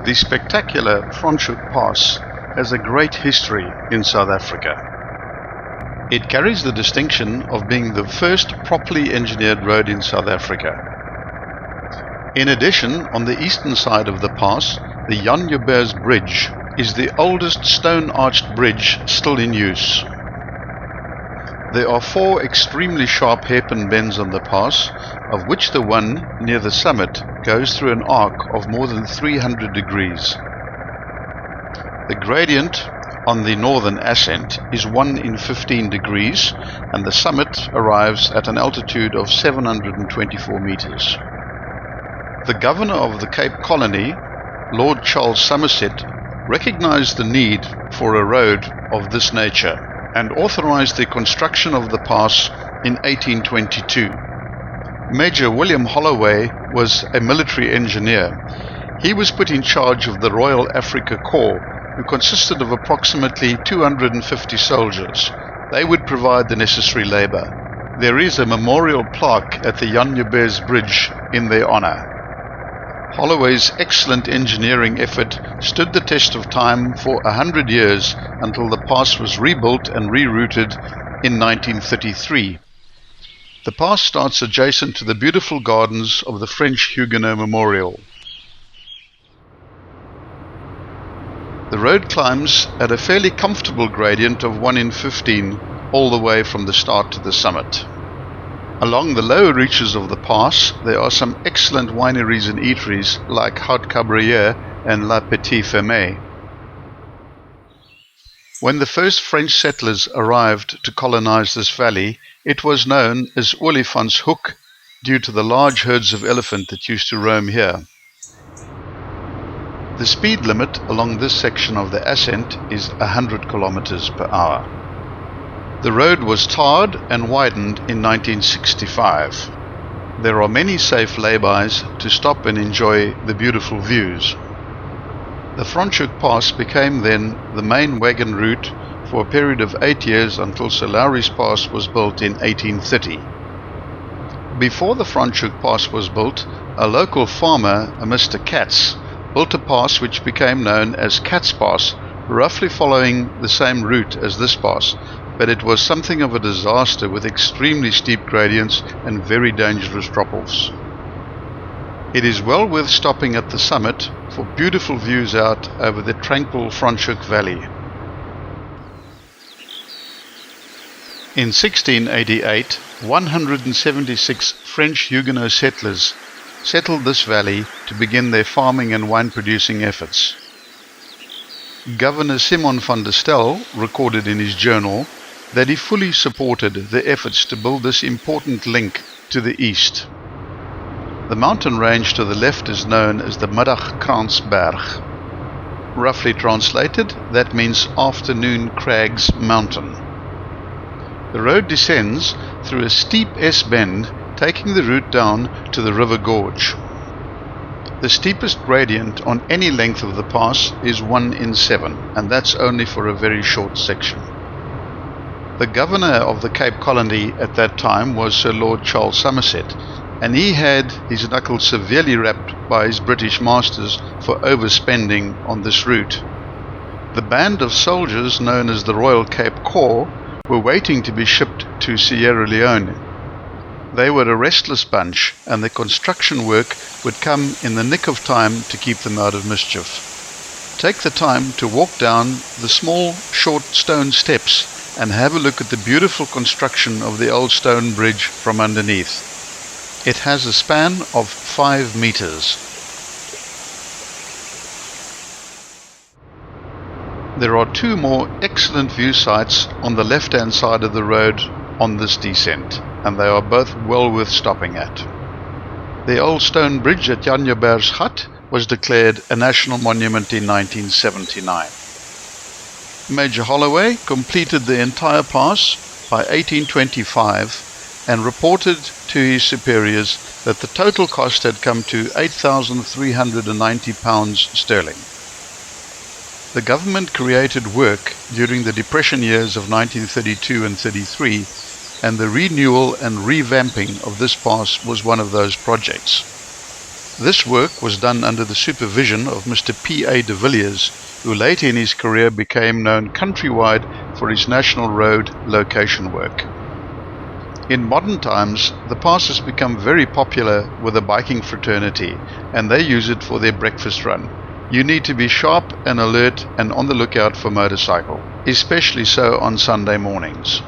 The spectacular Franschoek Pass has a great history in South Africa. It carries the distinction of being the first properly engineered road in South Africa. In addition, on the eastern side of the pass, the Joubert Bridge is the oldest stone-arched bridge still in use. There are 4 extremely sharp hairpin bends on the pass, of which the one near the summit goes through an arc of more than 300 degrees. The gradient on the northern ascent is 1 in 15 degrees, and the summit arrives at an altitude of 724 meters. The governor of the Cape Colony, Lord Charles Somerset, recognized the need for a road of this nature and authorized the construction of the pass in 1822. Major William Holloway was a military engineer. He was put in charge of the Royal Africa Corps, who consisted of approximately 250 soldiers. They would provide the necessary labor. There is a memorial plaque at the Joubert Bridge in their honor. Holloway's excellent engineering effort stood the test of time for 100 years until the pass was rebuilt and rerouted in 1933. The pass starts adjacent to the beautiful gardens of the French Huegenot Memorial. The road climbs at a fairly comfortable gradient of 1 in 15 all the way from the start to the summit. Along the lower reaches of the pass, there are some excellent wineries and eateries like Huegenot and Petit Ferme. When the first French settlers arrived to colonize this valley, it was known as Franschoek due to the large herds of elephant that used to roam here. The speed limit along this section of the ascent is 100 kilometers per hour. The road was tarred and widened in 1965. There are many safe laybys to stop and enjoy the beautiful views. The Franschoek Pass became then the main wagon route for a period of 8 years until Sir Lowry's Pass was built in 1830. Before the Franschoek Pass was built, a local farmer, a Mr. Katz, built a pass which became known as Katz Pass, roughly following the same route as this pass, but it was something of a disaster with extremely steep gradients and very dangerous drop-offs. It is well worth stopping at the summit for beautiful views out over the tranquil Franschoek Valley. In 1688, 176 French Huguenot settlers settled this valley to begin their farming and wine-producing efforts. Governor Simon van der Stel recorded in his journal that he fully supported the efforts to build this important link to the east. The mountain range to the left is known as the Middagkransberg. Roughly translated, that means Afternoon Crags Mountain. The road descends through a steep S-bend, taking the route down to the river gorge. The steepest gradient on any length of the pass is 1 in 7, and that's only for a very short section. The governor of the Cape Colony at that time was Sir Lord Charles Somerset, and he had his knuckles severely rapped by his British masters for overspending on this route. The band of soldiers known as the Royal Cape Corps were waiting to be shipped to Sierra Leone. They were a restless bunch, and the construction work would come in the nick of time to keep them out of mischief. Take the time to walk down the small, short stone steps and have a look at the beautiful construction of the old stone bridge from underneath. It has a span of 5 meters. There are 2 more excellent view sites on the left-hand side of the road on this descent, and they are both well worth stopping at. The old stone bridge at Joubert's hut was declared a national monument in 1979. Major Holloway completed the entire pass by 1825 and reported to his superiors that the total cost had come to £8,390 sterling. The government created work during the Depression years of 1932 and 33, and the renewal and revamping of this pass was one of those projects. This work was done under the supervision of Mr. P.A. de Villiers, who later in his career became known countrywide for his national road location work. In modern times, the pass has become very popular with the biking fraternity, and they use it for their breakfast run. You need to be sharp and alert and on the lookout for motorcycle, especially so on Sunday mornings.